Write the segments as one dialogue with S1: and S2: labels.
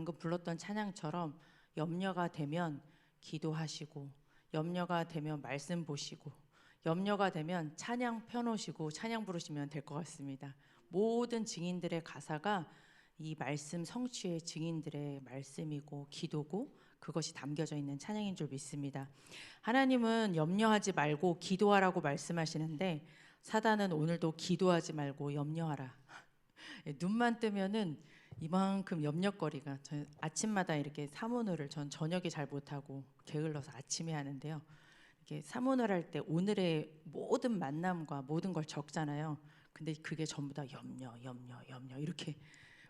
S1: 방금 불렀던 찬양처럼 염려가 되면 기도하시고, 염려가 되면 말씀 보시고, 염려가 되면 찬양 펴놓으시고 찬양 부르시면 될 것 같습니다. 모든 증인들의 가사가 이 말씀 성취의 증인들의 말씀이고 기도고, 그것이 담겨져 있는 찬양인 줄 믿습니다. 하나님은 염려하지 말고 기도하라고 말씀하시는데, 사단은 오늘도 기도하지 말고 염려하라. 눈만 뜨면은 이만큼 염려거리가, 아침마다 이렇게 사문을 전 저녁에 잘 못하고 게을러서 아침에 하는데요. 이렇게 사문을 할 때 오늘의 모든 만남과 모든 걸 적잖아요. 근데 그게 전부 다 염려 이렇게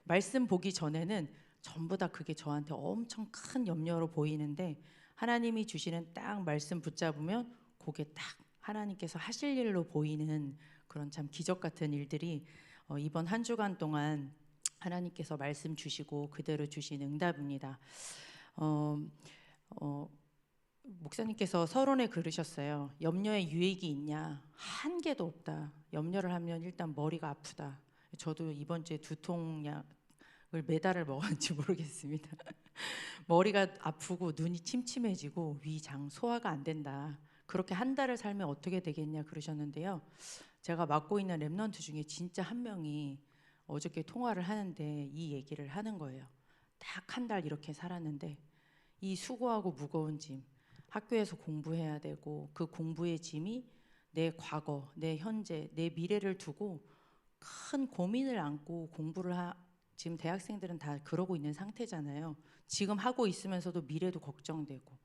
S1: 말씀 보기 전에는 전부 다 그게 저한테 엄청 큰 염려로 보이는데, 하나님이 주시는 딱 말씀 붙잡으면 그게 딱 하나님께서 하실 일로 보이는 그런 참 기적 같은 일들이 이번 한 주간 동안 하나님께서 말씀 주시고 그대로 주신 응답입니다. 목사님께서 서론에 그러셨어요. 염려에 유익이 있냐? 한 개도 없다. 염려를 하면 일단 머리가 아프다. 저도 이번 주에 두통약을 매달을 먹었는지 모르겠습니다. 머리가 아프고 눈이 침침해지고 위장 소화가 안 된다. 그렇게 한 달을 살면 어떻게 되겠냐 그러셨는데요. 제가 맡고 있는 랩런트 중에 진짜 한 명이 어저께 통화를 하는데 이 얘기를 하는 거예요. 딱 한 달 이렇게 살았는데 이 수고하고 무거운 짐, 학교에서 공부해야 되고 그 공부의 짐이 내 과거, 내 현재, 내 미래를 두고 큰 고민을 안고 공부를 지금 대학생들은 다 그러고 있는 상태잖아요. 지금 하고 있으면서도 미래도 걱정되고,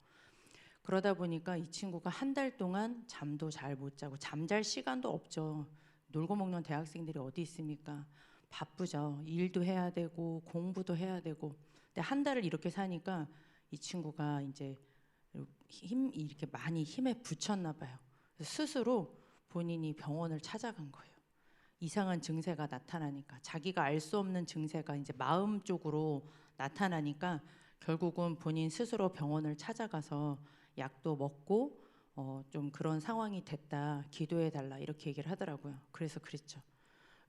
S1: 그러다 보니까 이 친구가 한 달 동안 잠도 잘 못 자고, 잠잘 시간도 없죠. 놀고 먹는 대학생들이 어디 있습니까? 바쁘죠. 일도 해야 되고 공부도 해야 되고. 근데 한 달을 이렇게 사니까 이 친구가 이제 이렇게 많이 힘에 부쳤나 봐요. 스스로 본인이 병원을 찾아간 거예요. 이상한 증세가 나타나니까, 자기가 알 수 없는 증세가 이제 마음 쪽으로 나타나니까 결국은 본인 스스로 병원을 찾아가서 약도 먹고 좀 그런 상황이 됐다, 기도해 달라 이렇게 얘기를 하더라고요. 그래서 그랬죠.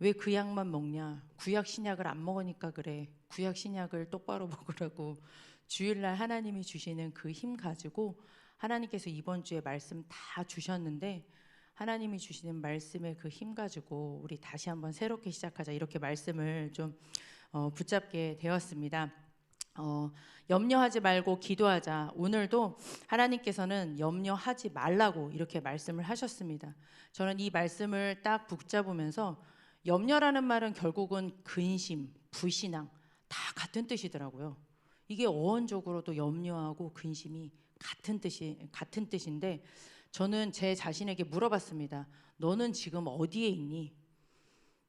S1: 왜 그 약만 먹냐? 구약 신약을 안 먹으니까 그래. 구약 신약을 똑바로 먹으라고. 주일날 하나님이 주시는 그 힘 가지고, 하나님께서 이번 주에 말씀 다 주셨는데 하나님이 주시는 말씀의 그 힘 가지고 우리 다시 한번 새롭게 시작하자, 이렇게 말씀을 좀 붙잡게 되었습니다. 염려하지 말고 기도하자. 오늘도 하나님께서는 염려하지 말라고 이렇게 말씀을 하셨습니다. 저는 이 말씀을 딱 붙잡으면서, 염려라는 말은 결국은 근심, 불신앙 다 같은 뜻이더라고요. 이게 어원적으로도 염려하고 근심이 같은 뜻인데, 저는 제 자신에게 물어봤습니다. 너는 지금 어디에 있니?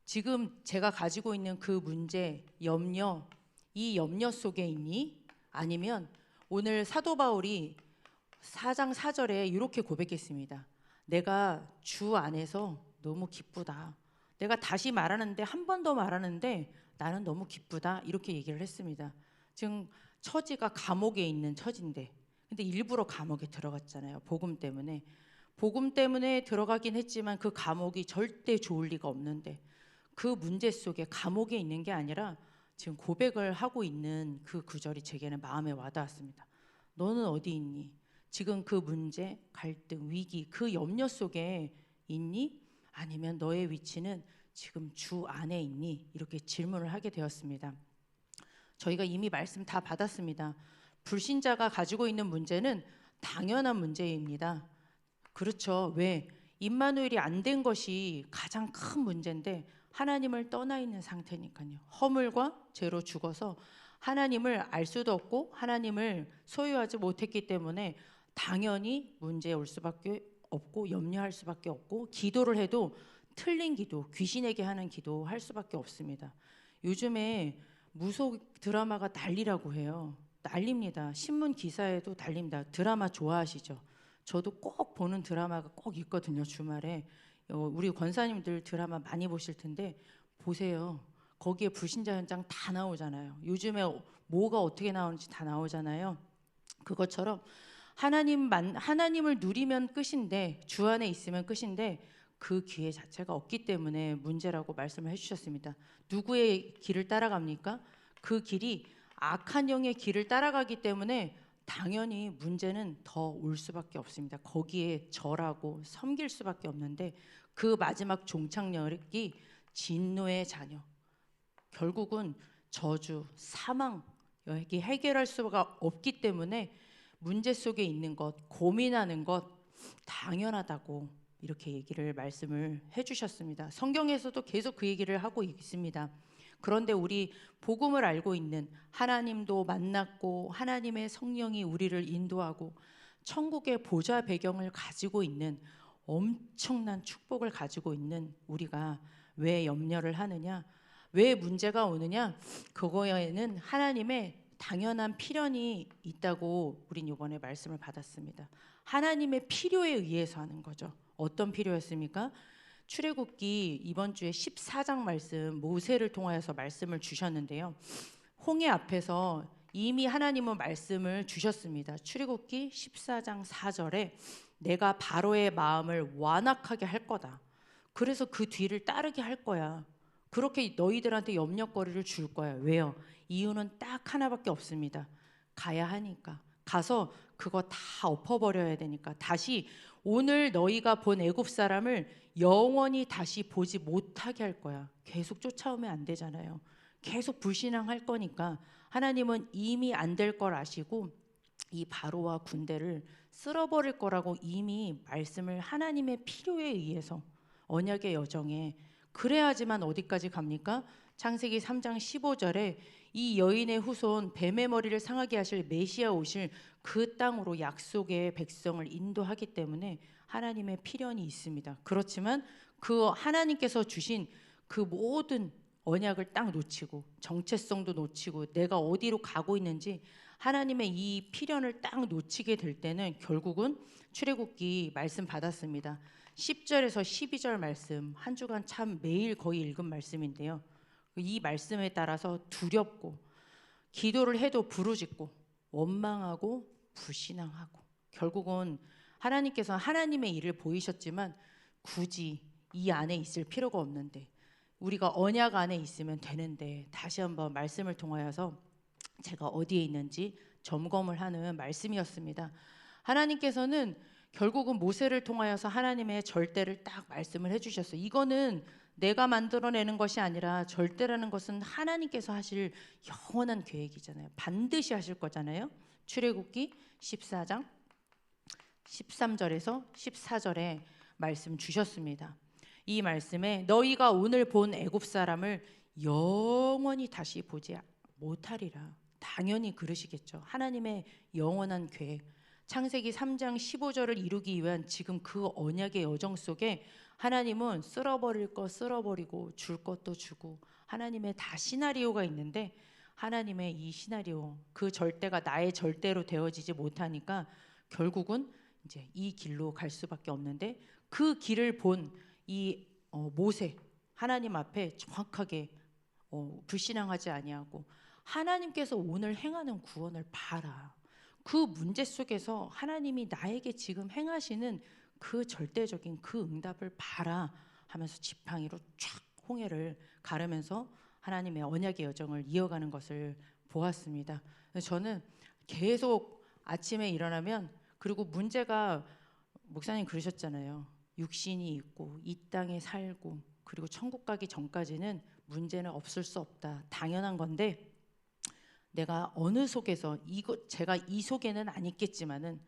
S1: 지금 제가 가지고 있는 그 문제, 염려, 이 염려 속에 있니? 아니면 오늘 사도 바울이 4장 4절에 이렇게 고백했습니다. 내가 주 안에서 너무 기쁘다. 내가 다시 말하는데, 한 번 더 말하는데 나는 너무 기쁘다, 이렇게 얘기를 했습니다. 지금 처지가 감옥에 있는 처지인데, 근데 일부러 감옥에 들어갔잖아요. 복음 때문에. 복음 때문에 들어가긴 했지만 그 감옥이 절대 좋을 리가 없는데, 그 문제 속에 감옥에 있는 게 아니라 지금 고백을 하고 있는 그 구절이 제게는 마음에 와닿았습니다. 너는 어디 있니? 지금 그 문제, 갈등, 위기, 그 염려 속에 있니? 아니면 너의 위치는 지금 주 안에 있니? 이렇게 질문을 하게 되었습니다. 저희가 이미 말씀 다 받았습니다. 불신자가 가지고 있는 문제는 당연한 문제입니다. 그렇죠. 왜? 임마누엘이 안 된 것이 가장 큰 문제인데 하나님을 떠나 있는 상태니까요. 허물과 죄로 죽어서 하나님을 알 수도 없고 하나님을 소유하지 못했기 때문에 당연히 문제에 올 수밖에 없고 염려할 수밖에 없고, 기도를 해도 틀린 기도, 귀신에게 하는 기도 할 수밖에 없습니다. 요즘에 무속 드라마가 난리라고 해요. 난립니다. 신문 기사에도 난립니다. 드라마 좋아하시죠? 저도 꼭 보는 드라마가 꼭 있거든요. 주말에 우리 권사님들 드라마 많이 보실 텐데 보세요. 거기에 불신자 현장 다 나오잖아요. 요즘에 뭐가 어떻게 나오는지 다 나오잖아요. 그것처럼 하나님을 누리면 끝인데, 주 안에 있으면 끝인데 그 기회 자체가 없기 때문에 문제라고 말씀을 해주셨습니다. 누구의 길을 따라갑니까? 그 길이 악한 영의 길을 따라가기 때문에 당연히 문제는 더 올 수밖에 없습니다. 거기에 절하고 섬길 수밖에 없는데 그 마지막 종착역이 진노의 자녀, 결국은 저주, 사망, 여기 해결할 수가 없기 때문에 문제 속에 있는 것, 고민하는 것 당연하다고 이렇게 말씀을 해주셨습니다. 성경에서도 계속 그 얘기를 하고 있습니다. 그런데 우리 복음을 알고 있는, 하나님도 만났고 하나님의 성령이 우리를 인도하고 천국의 보좌 배경을 가지고 있는, 엄청난 축복을 가지고 있는 우리가 왜 염려를 하느냐, 왜 문제가 오느냐, 그거에는 하나님의 당연한 필연이 있다고 우린 이번에 말씀을 받았습니다. 하나님의 필요에 의해서 하는 거죠. 어떤 필요였습니까? 출애굽기 이번 주에 14장 말씀, 모세를 통하여서 말씀을 주셨는데요. 홍해 앞에서 이미 하나님은 말씀을 주셨습니다. 출애굽기 14장 4절에 내가 바로의 마음을 완악하게 할 거다. 그래서 그 뒤를 따르게 할 거야. 그렇게 너희들한테 염려거리를 줄 거야. 왜요? 이유는 딱 하나밖에 없습니다. 가야 하니까. 가서 그거 다 엎어버려야 되니까. 다시 오늘 너희가 본 애굽 사람을 영원히 다시 보지 못하게 할 거야. 계속 쫓아오면 안 되잖아요. 계속 불신앙할 거니까 하나님은 이미 안 될 걸 아시고 이 바로와 군대를 쓸어버릴 거라고 이미 말씀을, 하나님의 필요에 의해서 언약의 여정에, 그래야지만 어디까지 갑니까? 창세기 3장 15절에 이 여인의 후손 뱀의 머리를 상하게 하실 메시아 오실 그 땅으로 약속의 백성을 인도하기 때문에 하나님의 필연이 있습니다. 그렇지만 그 하나님께서 주신 그 모든 언약을 딱 놓치고, 정체성도 놓치고, 내가 어디로 가고 있는지 하나님의 이 필연을 딱 놓치게 될 때는 결국은 출애굽기 말씀 받았습니다. 10절에서 12절 말씀, 한 주간 참 매일 거의 읽은 말씀인데요. 이 말씀에 따라서 두렵고, 기도를 해도 부르짖고, 원망하고 불신앙하고, 결국은 하나님께서 하나님의 일을 보이셨지만 굳이 이 안에 있을 필요가 없는데, 우리가 언약 안에 있으면 되는데, 다시 한번 말씀을 통하여서 제가 어디에 있는지 점검을 하는 말씀이었습니다. 하나님께서는 결국은 모세를 통하여서 하나님의 절대를 딱 말씀을 해주셨어요. 이거는 내가 만들어내는 것이 아니라, 절대라는 것은 하나님께서 하실 영원한 계획이잖아요. 반드시 하실 거잖아요. 출애굽기 14장 13절에서 14절에 말씀 주셨습니다. 이 말씀에 너희가 오늘 본 애굽 사람을 영원히 다시 보지 못하리라. 당연히 그러시겠죠. 하나님의 영원한 계획, 창세기 3장 15절을 이루기 위한 지금 그 언약의 여정 속에 하나님은 쓸어버릴 거 쓸어버리고 줄 것도 주고, 하나님의 다 시나리오가 있는데, 하나님의 이 시나리오, 그 절대가 나의 절대로 되어지지 못하니까 결국은 이제 이 길로 갈 수밖에 없는데, 그 길을 본 이 모세, 하나님 앞에 정확하게 불신앙하지 아니하고 하나님께서 오늘 행하는 구원을 봐라. 그 문제 속에서 하나님이 나에게 지금 행하시는 그 절대적인 그 응답을 봐라 하면서 지팡이로 쫙 홍해를 가르면서 하나님의 언약의 여정을 이어가는 것을 보았습니다. 저는 계속 아침에 일어나면, 그리고 문제가, 목사님 그러셨잖아요. 육신이 있고 이 땅에 살고 그리고 천국 가기 전까지는 문제는 없을 수 없다. 당연한 건데, 내가 어느 속에서, 제가 이 속에는 안 있겠지만은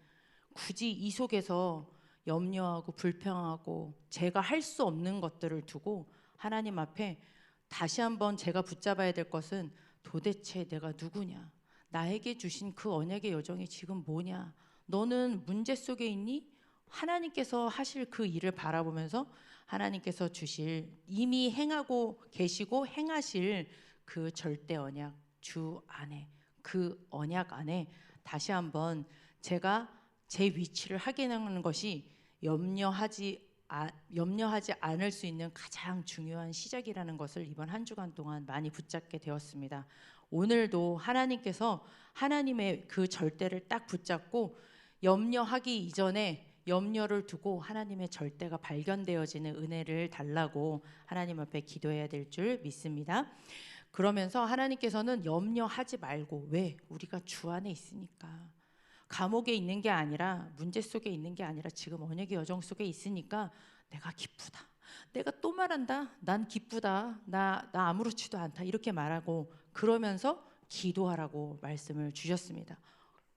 S1: 굳이 이 속에서 염려하고 불평하고 제가 할 수 없는 것들을 두고 하나님 앞에 다시 한번 제가 붙잡아야 될 것은, 도대체 내가 누구냐? 나에게 주신 그 언약의 여정이 지금 뭐냐? 너는 문제 속에 있니? 하나님께서 하실 그 일을 바라보면서 하나님께서 주실, 이미 행하고 계시고 행하실 그 절대 언약, 주 안에, 그 언약 안에 다시 한번 제가 제 위치를 확인하는 것이 염려하지 않을 수 있는 가장 중요한 시작이라는 것을 이번 한 주간 동안 많이 붙잡게 되었습니다. 오늘도 하나님께서 하나님의 그 절대를 딱 붙잡고, 염려하기 이전에 염려를 두고 하나님의 절대가 발견되어지는 은혜를 달라고 하나님 앞에 기도해야 될 줄 믿습니다. 그러면서 하나님께서는 염려하지 말고, 왜? 우리가 주 안에 있으니까. 감옥에 있는 게 아니라, 문제 속에 있는 게 아니라 지금 언약의 여정 속에 있으니까 내가 기쁘다. 내가 또 말한다. 난 기쁘다. 나 아무렇지도 않다. 이렇게 말하고, 그러면서 기도하라고 말씀을 주셨습니다.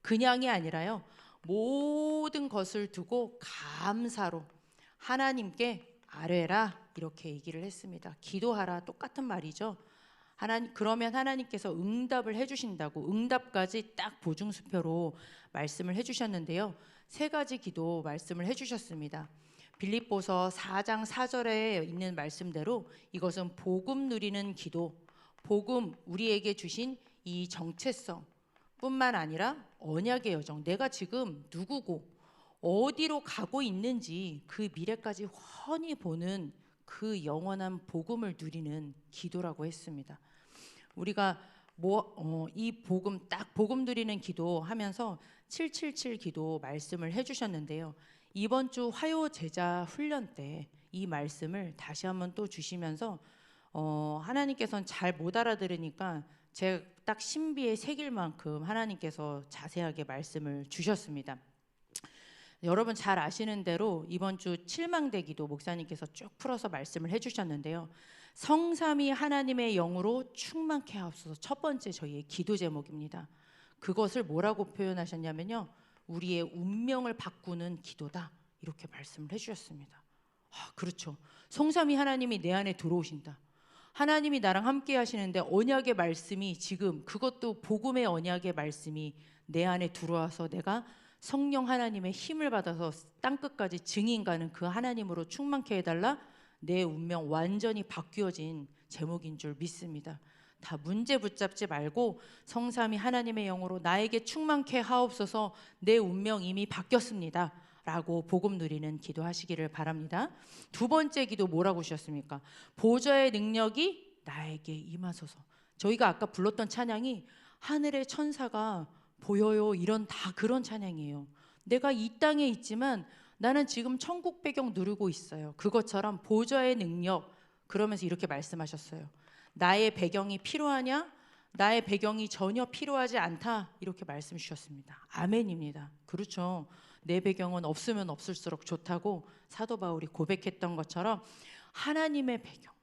S1: 그냥이 아니라요, 모든 것을 두고 감사로 하나님께 아뢰라, 이렇게 얘기를 했습니다. 기도하라, 똑같은 말이죠. 그러면 하나님께서 응답을 해주신다고, 응답까지 딱 보증수표로 말씀을 해주셨는데요. 3가지 기도 말씀을 해주셨습니다. 빌립보서 4장 4절에 있는 말씀대로 이것은 복음 누리는 기도, 복음, 우리에게 주신 이 정체성 뿐만 아니라 언약의 여정, 내가 지금 누구고 어디로 가고 있는지 그 미래까지 훤히 보는 그 영원한 복음을 누리는 기도라고 했습니다. 우리가 이 복음, 딱 복음 누리는 기도 하면서 777 기도 말씀을 해주셨는데요. 이번 주 화요 제자 훈련 때 이 말씀을 다시 한번 또 주시면서 하나님께서는 잘 못 알아들으니까 제가 딱 신비에 새길 만큼 하나님께서 자세하게 말씀을 주셨습니다. 여러분 잘 아시는 대로 이번 주 칠망대 기도 목사님께서 쭉 풀어서 말씀을 해주셨는데요. 성삼위 하나님의 영으로 충만케 하옵소서, 첫 번째 저희의 기도 제목입니다. 그것을 뭐라고 표현하셨냐면요, 우리의 운명을 바꾸는 기도다, 이렇게 말씀을 해주셨습니다. 그렇죠. 성삼위 하나님이 내 안에 들어오신다. 하나님이 나랑 함께 하시는데 언약의 말씀이 지금, 그것도 복음의 언약의 말씀이 내 안에 들어와서 내가 성령 하나님의 힘을 받아서 땅끝까지 증인 가는 그 하나님으로 충만케 해달라, 내 운명 완전히 바뀌어진 제목인 줄 믿습니다. 다 문제 붙잡지 말고 성삼위 하나님의 영으로 나에게 충만케 하옵소서, 내 운명 이미 바뀌었습니다 라고 복음 누리는 기도하시기를 바랍니다. 2번째 기도 뭐라고 주셨습니까? 보좌의 능력이 나에게 임하소서. 저희가 아까 불렀던 찬양이 하늘의 천사가 보여요, 이런 다 그런 찬양이에요. 내가 이 땅에 있지만 나는 지금 천국 배경 누르고 있어요. 그것처럼 보좌의 능력, 그러면서 이렇게 말씀하셨어요. 나의 배경이 필요하냐? 나의 배경이 전혀 필요하지 않다, 이렇게 말씀 주셨습니다. 아멘입니다. 그렇죠. 내 배경은 없으면 없을수록 좋다고 사도 바울이 고백했던 것처럼 하나님의 배경,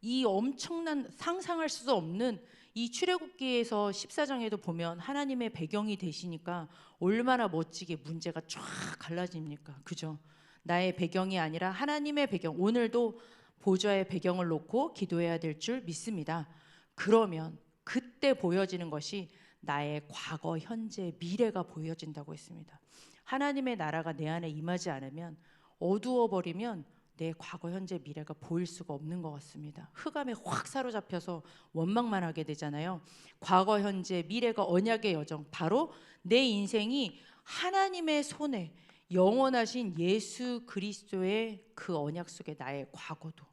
S1: 이 엄청난 상상할 수 없는 이 출애굽기에서 14장에도 보면 하나님의 배경이 되시니까 얼마나 멋지게 문제가 쫙 갈라집니까? 그죠? 나의 배경이 아니라 하나님의 배경, 오늘도 보좌의 배경을 놓고 기도해야 될 줄 믿습니다. 그러면 그때 보여지는 것이 나의 과거, 현재, 미래가 보여진다고 했습니다. 하나님의 나라가 내 안에 임하지 않으면, 어두워버리면 내 과거, 현재, 미래가 보일 수가 없는 것 같습니다. 흑암에 확 사로잡혀서 원망만 하게 되잖아요. 과거, 현재, 미래가 언약의 여정, 바로 내 인생이 하나님의 손에 영원하신 예수 그리스도의 그 언약 속에 나의 과거도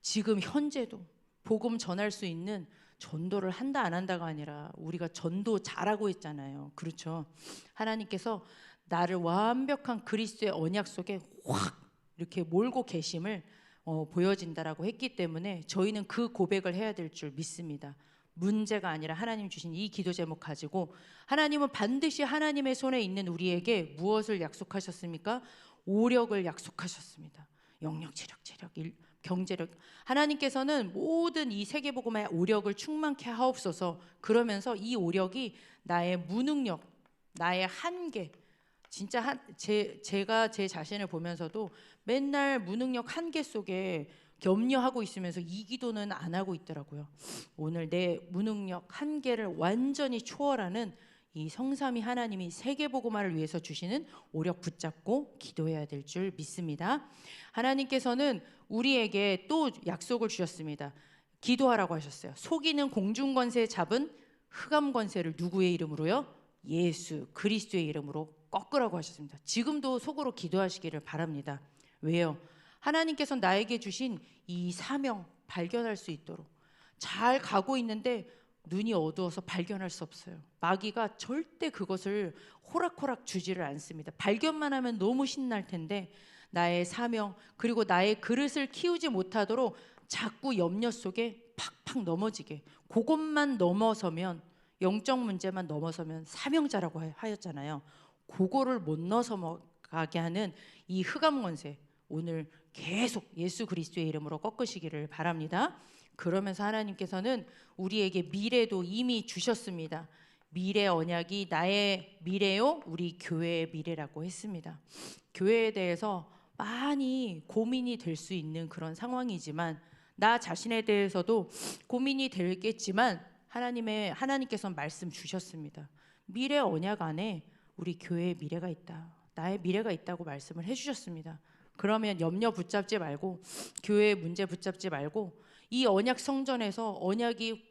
S1: 지금 현재도 복음 전할 수 있는, 전도를 한다 안 한다가 아니라 우리가 전도 잘하고 있잖아요. 그렇죠. 하나님께서 나를 완벽한 그리스도의 언약 속에 확 이렇게 몰고 계심을 보여진다라고 했기 때문에 저희는 그 고백을 해야 될 줄 믿습니다. 문제가 아니라 하나님 주신 이 기도 제목 가지고, 하나님은 반드시 하나님의 손에 있는 우리에게 무엇을 약속하셨습니까? 오력을 약속하셨습니다. 영력, 체력, 경제력. 하나님께서는 모든 이 세계복음의 오력을 충만케 하옵소서, 그러면서 이 오력이 나의 무능력, 나의 한계, 진짜 제가 제 자신을 보면서도 맨날 무능력 한계 속에 염려하고 있으면서 이 기도는 안 하고 있더라고요. 오늘 내 무능력 한계를 완전히 초월하는 이 성삼위 하나님이 세계복음화를 위해서 주시는 오력 붙잡고 기도해야 될 줄 믿습니다. 하나님께서는 우리에게 또 약속을 주셨습니다. 기도하라고 하셨어요. 속이는 공중권세 잡은 흑암권세를 누구의 이름으로요? 예수 그리스도의 이름으로 꺾으라고 하셨습니다. 지금도 속으로 기도하시기를 바랍니다. 왜요? 하나님께서 나에게 주신 이 사명 발견할 수 있도록, 잘 가고 있는데 눈이 어두워서 발견할 수 없어요. 마귀가 절대 그것을 호락호락 주지를 않습니다. 발견만 하면 너무 신날 텐데 나의 사명, 그리고 나의 그릇을 키우지 못하도록 자꾸 염려 속에 팍팍 넘어지게, 그것만 넘어서면, 영적 문제만 넘어서면 사명자라고 하였잖아요. 그거를 못 넘어가게 하는 이 흑암 권세, 오늘 계속 예수 그리스도의 이름으로 꺾으시기를 바랍니다. 그러면서 하나님께서는 우리에게 미래도 이미 주셨습니다. 미래 언약이 나의 미래요, 우리 교회의 미래라고 했습니다. 교회에 대해서 많이 고민이 될 수 있는 그런 상황이지만, 나 자신에 대해서도 고민이 되겠지만, 하나님께서 말씀 주셨습니다. 미래 언약 안에 우리 교회의 미래가 있다, 나의 미래가 있다고 말씀을 해주셨습니다. 그러면 염려 붙잡지 말고, 교회의 문제 붙잡지 말고, 이 언약 성전에서 언약이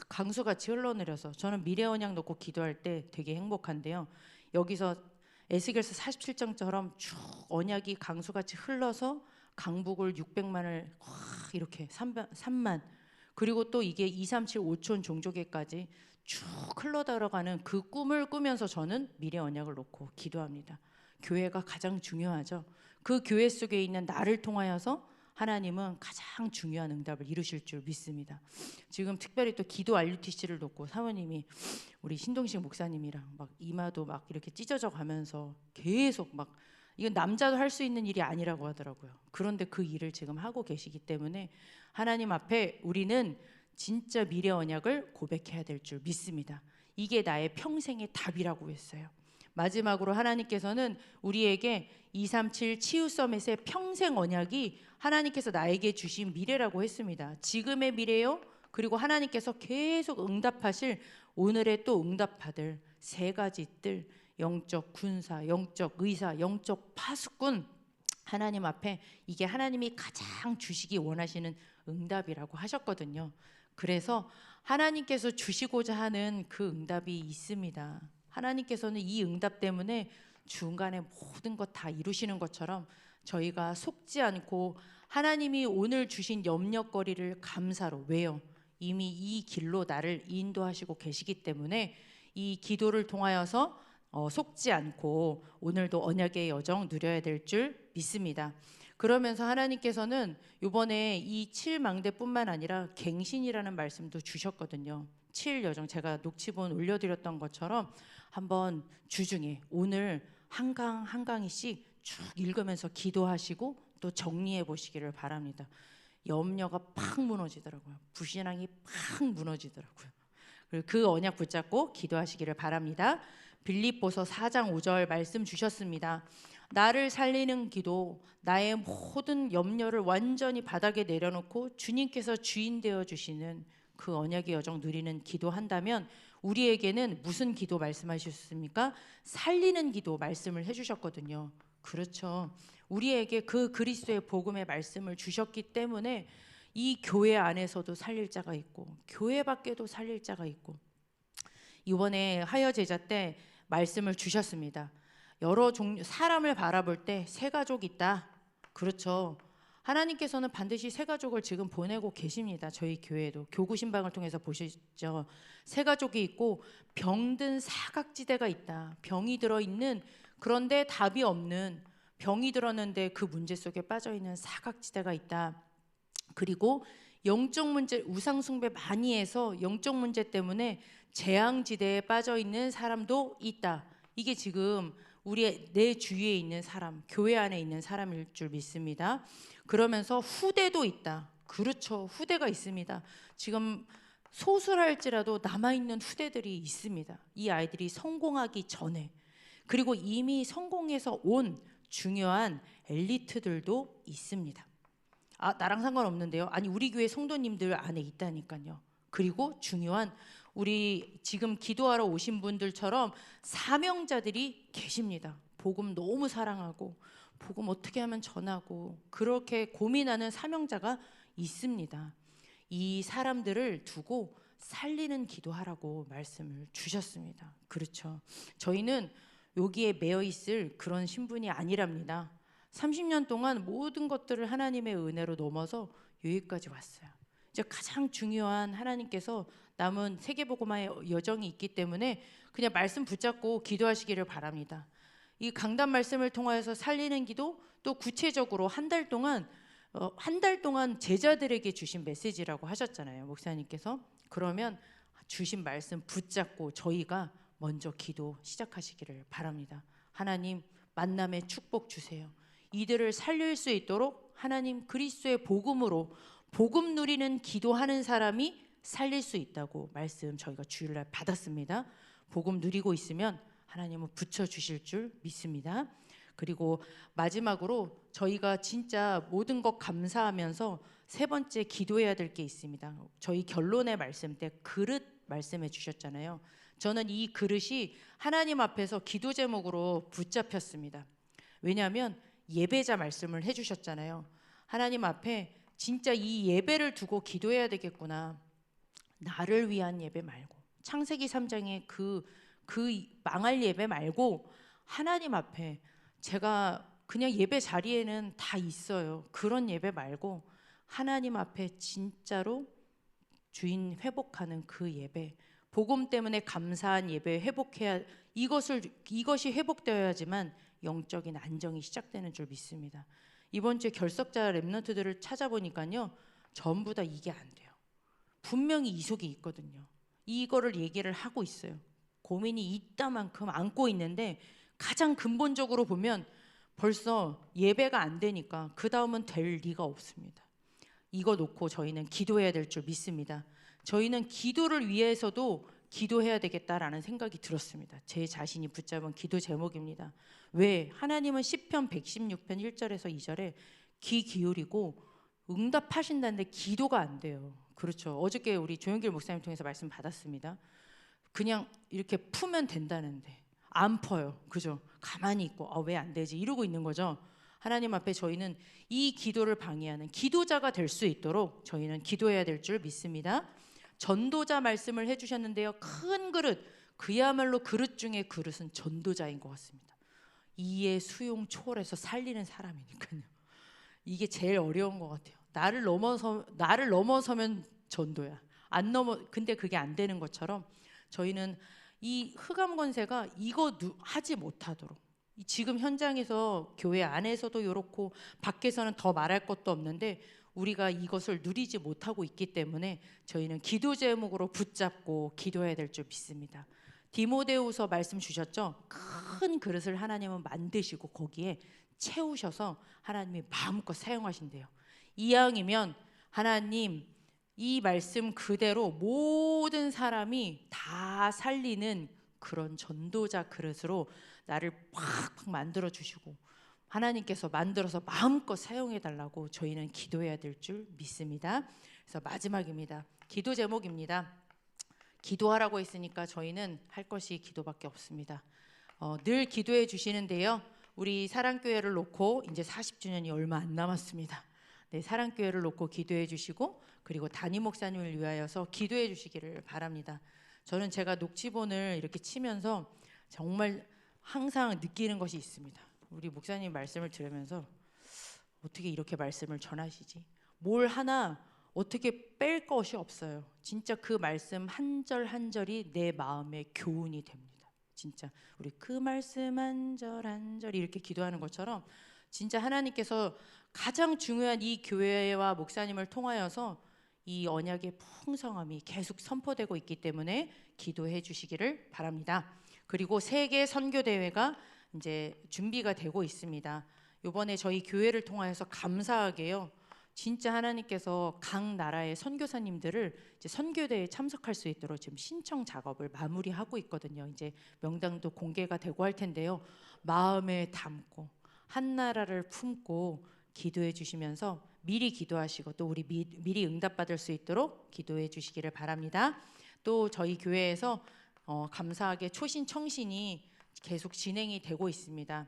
S1: 강수같이 흘러내려서, 저는 미래 언약 놓고 기도할 때 되게 행복한데요, 여기서 에스겔서 47장처럼 쭉 언약이 강수같이 흘러서 강북을 600만을 이렇게 3만, 그리고 또 이게 2, 3, 7, 5촌 종족에까지 쭉 흘러 들어가는 그 꿈을 꾸면서 저는 미래 언약을 놓고 기도합니다. 교회가 가장 중요하죠. 그 교회 속에 있는 나를 통하여서 하나님은 가장 중요한 응답을 이루실 줄 믿습니다. 지금 특별히 또 기도 RUTC를 놓고 사모님이, 우리 신동식 목사님이랑 막 이마도 막 이렇게 찢어져 가면서 계속 막, 이건 남자도 할 수 있는 일이 아니라고 하더라고요. 그런데 그 일을 지금 하고 계시기 때문에 하나님 앞에 우리는 진짜 미래 언약을 고백해야 될 줄 믿습니다. 이게 나의 평생의 답이라고 했어요. 마지막으로 하나님께서는 우리에게 237 치유 서밋의 평생 언약이 하나님께서 나에게 주신 미래라고 했습니다. 지금의 미래요, 그리고 하나님께서 계속 응답하실 오늘의 또 응답받을 세 가지 뜰, 영적 군사, 영적 의사, 영적 파수꾼, 하나님 앞에 이게 하나님이 가장 주시기 원하시는 응답이라고 하셨거든요. 그래서 하나님께서 주시고자 하는 그 응답이 있습니다. 하나님께서는 이 응답 때문에 중간에 모든 것 다 이루시는 것처럼 저희가 속지 않고 하나님이 오늘 주신 염려거리를 감사로, 왜요? 이미 이 길로 나를 인도하시고 계시기 때문에 이 기도를 통하여서 속지 않고 오늘도 언약의 여정 누려야 될 줄 믿습니다. 그러면서 하나님께서는 이번에 이 7망대뿐만 아니라 갱신이라는 말씀도 주셨거든요. 7여정, 제가 녹취본 올려드렸던 것처럼 한번 주중에 오늘 한 강 한 강의씩 쭉 읽으면서 기도하시고 또 정리해 보시기를 바랍니다. 염려가 팍 무너지더라고요. 불신앙이 팍 무너지더라고요. 그리고 그 언약 붙잡고 기도하시기를 바랍니다. 빌립보서 4장 5절 말씀 주셨습니다. 나를 살리는 기도, 나의 모든 염려를 완전히 바닥에 내려놓고 주님께서 주인 되어 주시는 그 언약의 여정 누리는 기도한다면, 우리에게는 무슨 기도 말씀하셨습니까? 살리는 기도 말씀을 해주셨거든요. 그렇죠. 우리에게 그 그리스도의 복음의 말씀을 주셨기 때문에 이 교회 안에서도 살릴 자가 있고 교회 밖에도 살릴 자가 있고, 이번에 하여 제자 때 말씀을 주셨습니다. 여러 종류 사람을 바라볼 때 새 가족 있다. 그렇죠. 하나님께서는 반드시 새 가족을 지금 보내고 계십니다. 저희 교회도 교구 신방을 통해서 보시죠. 새 가족이 있고 병든 사각지대가 있다. 병이 들어있는, 그런데 답이 없는, 병이 들었는데 그 문제 속에 빠져있는 사각지대가 있다. 그리고 영적 문제, 우상 숭배 많이 해서 영적 문제 때문에 재앙지대에 빠져있는 사람도 있다. 이게 지금 내 주위에 있는 사람, 교회 안에 있는 사람일 줄 믿습니다. 그러면서 후대도 있다. 그렇죠. 후대가 있습니다. 지금 소수랄지라도 남아있는 후대들이 있습니다. 이 아이들이 성공하기 전에, 그리고 이미 성공해서 온 중요한 엘리트들도 있습니다. 아, 나랑 상관없는데요? 아니, 우리 교회 성도님들 안에 있다니까요. 그리고 중요한, 우리 지금 기도하러 오신 분들처럼 사명자들이 계십니다. 복음 너무 사랑하고 복음 어떻게 하면 전하고 그렇게 고민하는 사명자가 있습니다. 이 사람들을 두고 살리는 기도하라고 말씀을 주셨습니다. 그렇죠. 저희는 여기에 매여 있을 그런 신분이 아니랍니다. 30년 동안 모든 것들을 하나님의 은혜로 넘어서 여기까지 왔어요. 이제 가장 중요한 하나님께서 남은 세계복음화의 여정이 있기 때문에 그냥 말씀 붙잡고 기도하시기를 바랍니다. 이 강단 말씀을 통하여서 살리는 기도, 또 구체적으로 한 달 동안 한 달 동안 제자들에게 주신 메시지라고 하셨잖아요, 목사님께서. 그러면 주신 말씀 붙잡고 저희가 먼저 기도 시작하시기를 바랍니다. 하나님, 만남의 축복 주세요. 이들을 살릴 수 있도록 하나님 그리스도의 복음으로 복음 누리는 기도하는 사람이 살릴 수 있다고 말씀 저희가 주일날 받았습니다. 복음 누리고 있으면 하나님은 붙여주실 줄 믿습니다. 그리고 마지막으로 저희가 진짜 모든 것 감사하면서 세 번째 기도해야 될 게 있습니다. 저희 결론의 말씀 때 그릇 말씀해 주셨잖아요. 저는 이 그릇이 하나님 앞에서 기도 제목으로 붙잡혔습니다. 왜냐하면 예배자 말씀을 해주셨잖아요. 하나님 앞에 진짜 이 예배를 두고 기도해야 되겠구나. 나를 위한 예배 말고, 창세기 3장의 그 망할 예배 말고 하나님 앞에, 제가 그냥 예배 자리에는 다 있어요. 그런 예배 말고 하나님 앞에 진짜로 주인 회복하는 그 예배, 복음 때문에 감사한 예배 회복해야, 이것이 회복되어야지만 영적인 안정이 시작되는 줄 믿습니다. 이번 주에 결석자 렘넌트들을 찾아보니까요, 전부 다 이게 안 돼요. 분명히 이속이 있거든요. 이거를 얘기를 하고 있어요. 고민이 있다만큼 안고 있는데 가장 근본적으로 보면 벌써 예배가 안 되니까 그 다음은 될 리가 없습니다. 이거 놓고 저희는 기도해야 될 줄 믿습니다. 저희는 기도를 위해서도 기도해야 되겠다라는 생각이 들었습니다. 제 자신이 붙잡은 기도 제목입니다. 왜? 하나님은 시편 116편 1절에서 2절에 귀 기울이고 응답하신다는데 기도가 안 돼요. 그렇죠. 어저께 우리 조영길 목사님 통해서 말씀 받았습니다. 그냥 이렇게 풀면 된다는데 안 퍼요. 그죠? 가만히 있고 왜 안 되지? 이러고 있는 거죠. 하나님 앞에 저희는 이 기도를 방해하는 기도자가 될 수 있도록 저희는 기도해야 될 줄 믿습니다. 전도자 말씀을 해주셨는데요. 큰 그릇, 그야말로 그릇 중에 그릇은 전도자인 것 같습니다. 이에 수용 초월해서 살리는 사람이니까요. 이게 제일 어려운 것 같아요. 나를 넘어서면 전도야. 근데 그게 안 되는 것처럼 저희는 이 흑암 권세가 이거 하지 못하도록, 지금 현장에서 교회 안에서도 이렇고 밖에서는 더 말할 것도 없는데 우리가 이것을 누리지 못하고 있기 때문에 저희는 기도 제목으로 붙잡고 기도해야 될 줄 믿습니다. 디모데후서 말씀 주셨죠? 큰 그릇을 하나님은 만드시고 거기에 채우셔서 하나님이 마음껏 사용하신대요. 이왕이면 하나님 이 말씀 그대로 모든 사람이 다 살리는 그런 전도자 그릇으로 나를 팍팍 만들어 주시고 하나님께서 만들어서 마음껏 사용해 달라고 저희는 기도해야 될 줄 믿습니다. 그래서 마지막입니다. 기도 제목입니다. 기도하라고 했으니까 저희는 할 것이 기도밖에 없습니다. 늘 기도해 주시는데요. 우리 사랑교회를 놓고 이제 40주년이 얼마 안 남았습니다. 네, 사랑교회를 놓고 기도해 주시고 그리고 담임 목사님을 위하여서 기도해 주시기를 바랍니다. 저는 제가 녹취본을 이렇게 치면서 정말 항상 느끼는 것이 있습니다. 우리 목사님 말씀을 들으면서 어떻게 이렇게 말씀을 전하시지? 뭘 하나 어떻게 뺄 것이 없어요. 진짜 그 말씀 한 절 한 절이 내 마음의 교훈이 됩니다. 진짜 우리 그 말씀 한 절 한 절 이렇게 기도하는 것처럼 진짜 하나님께서 가장 중요한 이 교회와 목사님을 통하여서 이 언약의 풍성함이 계속 선포되고 있기 때문에 기도해 주시기를 바랍니다. 그리고 세계 선교 대회가 이제 준비가 되고 있습니다. 이번에 저희 교회를 통하여서 감사하게요. 진짜 하나님께서 각 나라의 선교사님들을 이제 선교대회에 참석할 수 있도록 지금 신청 작업을 마무리하고 있거든요. 이제 명단도 공개가 되고 할 텐데요. 마음에 담고 한 나라를 품고 기도해 주시면서 미리 기도하시고 또 우리 미리 응답받을 수 있도록 기도해 주시기를 바랍니다. 또 저희 교회에서 감사하게 초신 청신이 계속 진행이 되고 있습니다.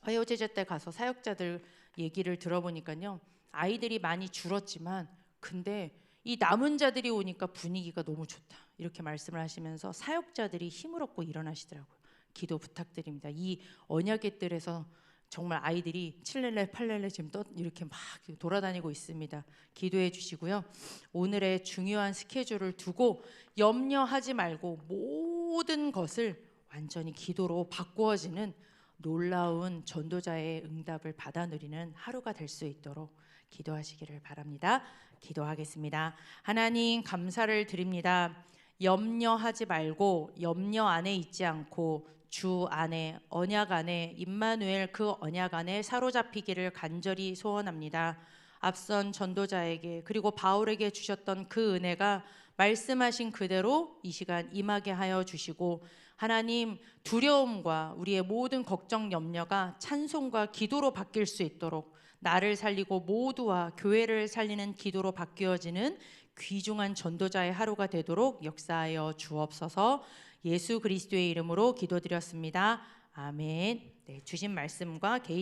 S1: 화요제자 때 가서 사역자들 얘기를 들어보니까요. 아이들이 많이 줄었지만 근데 이 남은 자들이 오니까 분위기가 너무 좋다. 이렇게 말씀을 하시면서 사역자들이 힘을 얻고 일어나시더라고요. 기도 부탁드립니다. 이 언약의 뜰에서 정말 아이들이 7렐레 8렐레 지금 이렇게 막 돌아다니고 있습니다. 기도해 주시고요. 오늘의 중요한 스케줄을 두고 염려하지 말고 모든 것을 완전히 기도로 바꾸어지는 놀라운 전도자의 응답을 받아 누리는 하루가 될 수 있도록 기도하시기를 바랍니다. 기도하겠습니다. 하나님 감사를 드립니다. 염려하지 말고 염려 안에 있지 않고 주 안에 언약 안에 임마누엘 그 언약 안에 사로잡히기를 간절히 소원합니다. 앞선 전도자에게 그리고 바울에게 주셨던 그 은혜가 말씀하신 그대로 이 시간 임하게 하여 주시고 하나님 두려움과 우리의 모든 걱정 염려가 찬송과 기도로 바뀔 수 있도록 나를 살리고 모두와 교회를 살리는 기도로 바뀌어지는 귀중한 전도자의 하루가 되도록 역사하여 주옵소서. 예수 그리스도의 이름으로 기도드렸습니다. 아멘. 네, 주신 말씀과 개인